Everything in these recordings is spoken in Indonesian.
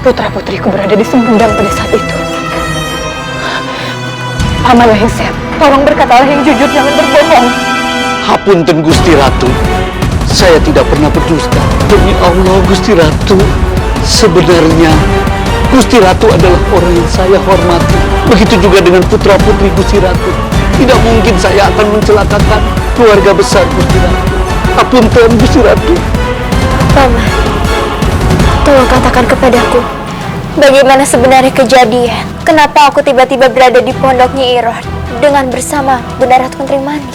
putra-putriku berada di Sempendang pada saat itu. Paman Lengser, tolong berkatalah yang jujur, jangan berbohong. Hapunten Gusti Ratu, saya tidak pernah berdusta. Demi Allah Gusti Ratu, sebenarnya Gusti Ratu adalah orang yang saya hormati. Begitu juga dengan putra-putri Gusti Ratu. Tidak mungkin saya akan mencelakakan keluarga besar Gusti Ratu. Hapunten Gusti Ratu. Paman, tolong katakan kepadaku, bagaimana sebenarnya kejadian? Kenapa aku tiba-tiba berada di pondok Nyi Iroh dengan bersama Bunda Ratu Kentring Manik?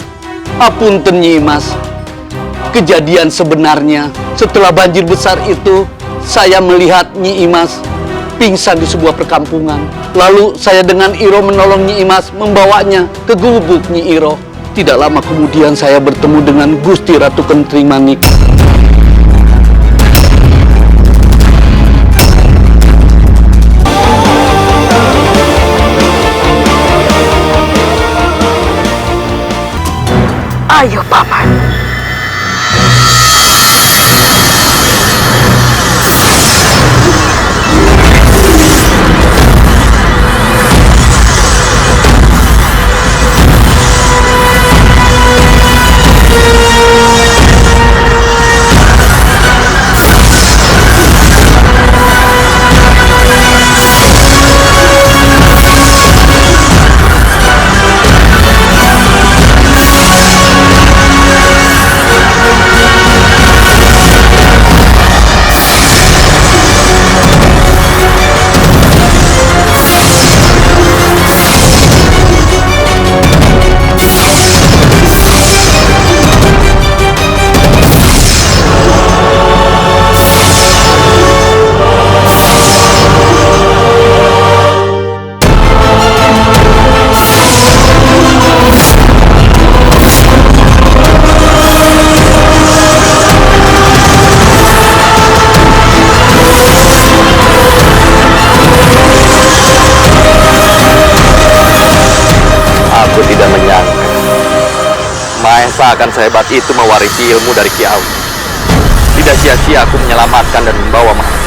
Hapunten Nyi Mas, kejadian sebenarnya setelah banjir besar itu, saya melihat Nyi Imas pingsan di sebuah perkampungan. Lalu saya dengan Iro menolong Nyi Imas membawanya ke gubuk Nyi Iroh. Tidak lama kemudian saya bertemu dengan Gusti Ratu Kentring Manik. Ayo, Paman. Mahesa akan sehebat itu mewarisi ilmu dari Ki Awi. Tidak sia-sia aku menyelamatkan dan membawa Mahesa.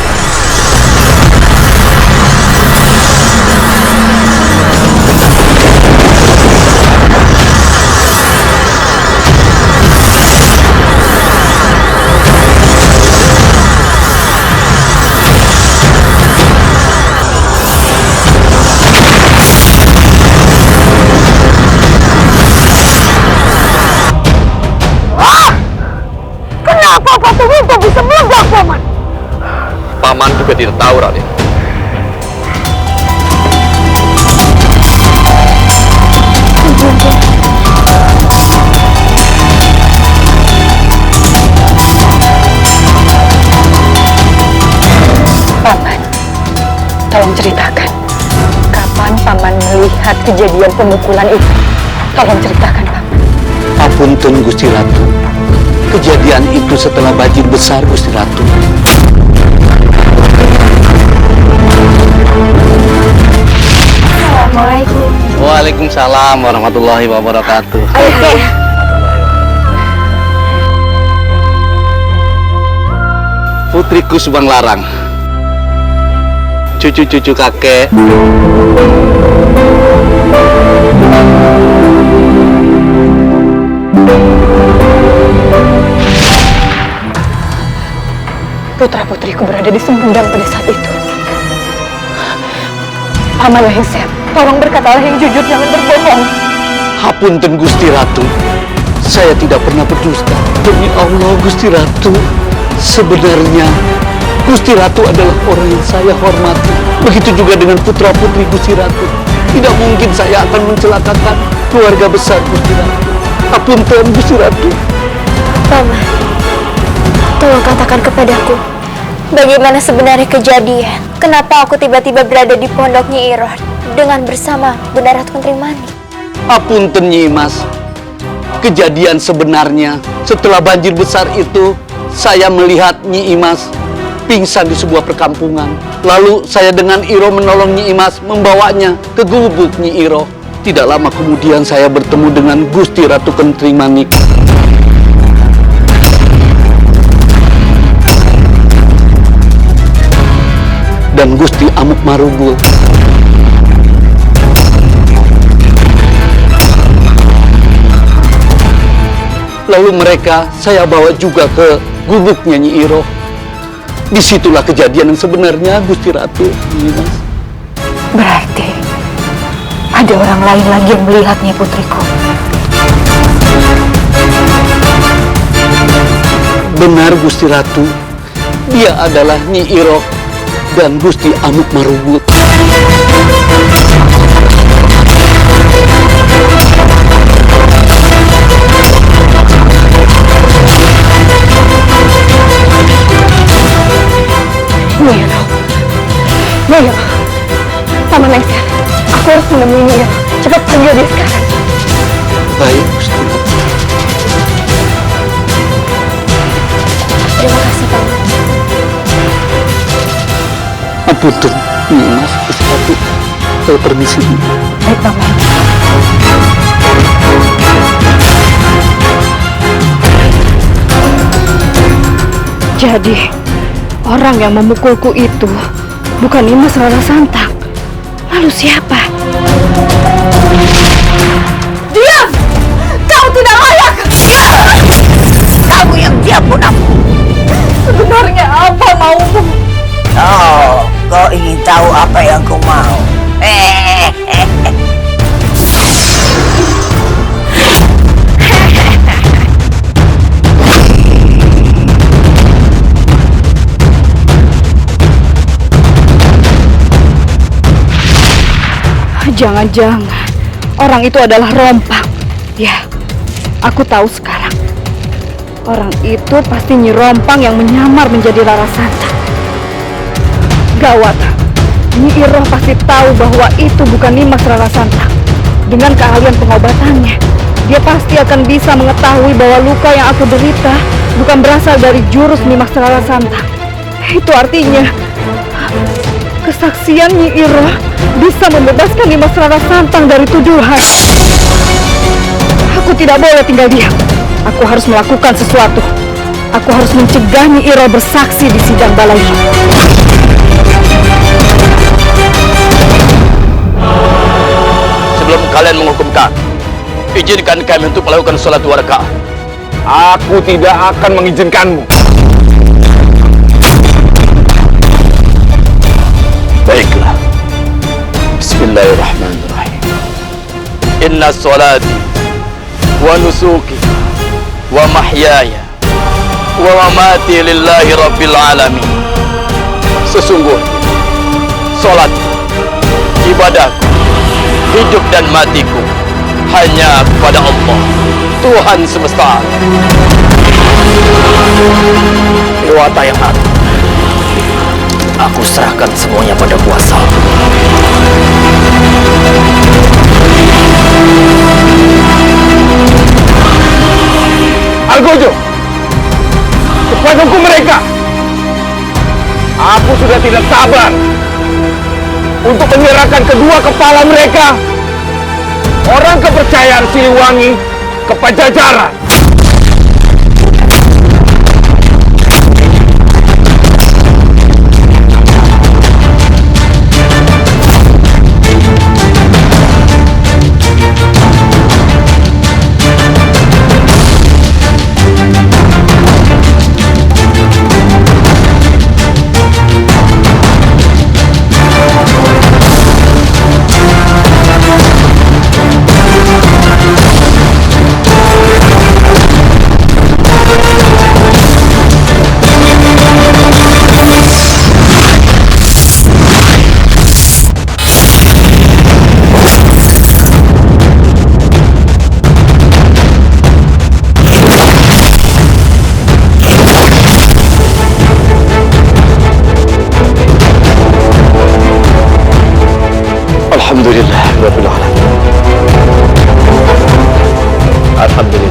Bisa meledak, Paman. Paman juga tidak tahu, Raden. Paman, tolong ceritakan. Kapan Paman melihat kejadian pemukulan itu? Tolong ceritakan, Paman. Hapunten Gusti Ratu. Kejadian itu setelah banjir besar Gusti Ratu. Assalamualaikum. Waalaikumsalam warahmatullahi wabarakatuh. Putriku Subang Larang, cucu-cucu kakek. Putra-putriku berada di Sempendang pada saat itu. Paman Lengser, tolong berkatalah yang jujur, jangan berbohong. Hapunten Gusti Ratu, saya tidak pernah berdusta. Demi Allah Gusti Ratu, sebenarnya Gusti Ratu adalah orang yang saya hormati. Begitu juga dengan putra-putri Gusti Ratu. Tidak mungkin saya akan mencelakakan keluarga besar Gusti Ratu. Hapunten Gusti Ratu. Paman, tolong katakan kepadaku, bagaimana sebenarnya kejadian? Kenapa aku tiba-tiba berada di pondok Nyi Iroh dengan bersama Bunda Ratu Kentring Manik? Hapunten Nyi Mas, kejadian sebenarnya setelah banjir besar itu, saya melihat Nyi Imas pingsan di sebuah perkampungan. Lalu saya dengan Iro menolong Nyi Imas membawanya ke gubuk Nyi Iroh. Tidak lama kemudian saya bertemu dengan Gusti Ratu Kentring Manik. dan Gusti Amuk Marugul. Lalu mereka saya bawa juga ke gubuknya Nyi Iroh. Disitulah kejadian yang sebenarnya, Gusti Ratu. Nimas. Berarti ada orang lain lagi yang melihatnya, putriku. Benar, Gusti Ratu. Dia adalah Nyi Iroh dan Gusti Amuk Marugul. Nyi Iroh, Nyi Iroh, Paman Lengser, aku harus menemui Nyi Iroh. Cepat panggil dia sekarang. Baik, Gusti Ratu. Terima kasih, Paman. Apunten, Nimas, Gusti Ratu. Saya permisi. Baik, Paman. Jadi, orang yang memukulku itu bukan Nimas Rara Santang. Lalu siapa? Diam! Kau tidak layak! Kamu yang diam, punahmu. Sebenarnya apa maumu? Oh, kau ingin tahu apa yang kau mau? Jangan-jangan orang itu adalah Rompang. Ya, aku tahu sekarang. Orang itu pasti Nyi Rompang yang menyamar menjadi Rara Santang. Gawat, Nyi Iroh pasti tahu bahwa itu bukan Nimas Rara Santang. Dengan keahlian pengobatannya, dia pasti akan bisa mengetahui bahwa luka yang aku derita bukan berasal dari jurus Nimas Rara Santang. Itu artinya kesaksian Nyi Iroh bisa membebaskan Nimas Rara Santang dari tuduhan. Aku tidak boleh tinggal diam. Aku harus melakukan sesuatu. Aku harus mencegah Nyi Iroh bersaksi di sidang balai. Sebelum kalian menghukumkan, izinkan kami untuk melakukan sholat 2 rakaat. Aku tidak akan mengizinkanmu. Baiklah. Bismillahirrahmanirrahim. Inna sholati wa nusuki wa mahyaya wa mamati lillahi rabbil alamin. Sesungguhnya sholat, ibadahku, hidup dan matiku hanya kepada Allah, Tuhan semesta alam. Dewata yang agung, aku serahkan semuanya pada kuasa. Algojo, cepat hukum mereka. Aku sudah tidak sabar untuk menyerahkan kedua kepala mereka, orang kepercayaan Siliwangi, ke Pajajaran. Alhamdulillah Rabbil Alamin. Alhamdulillah.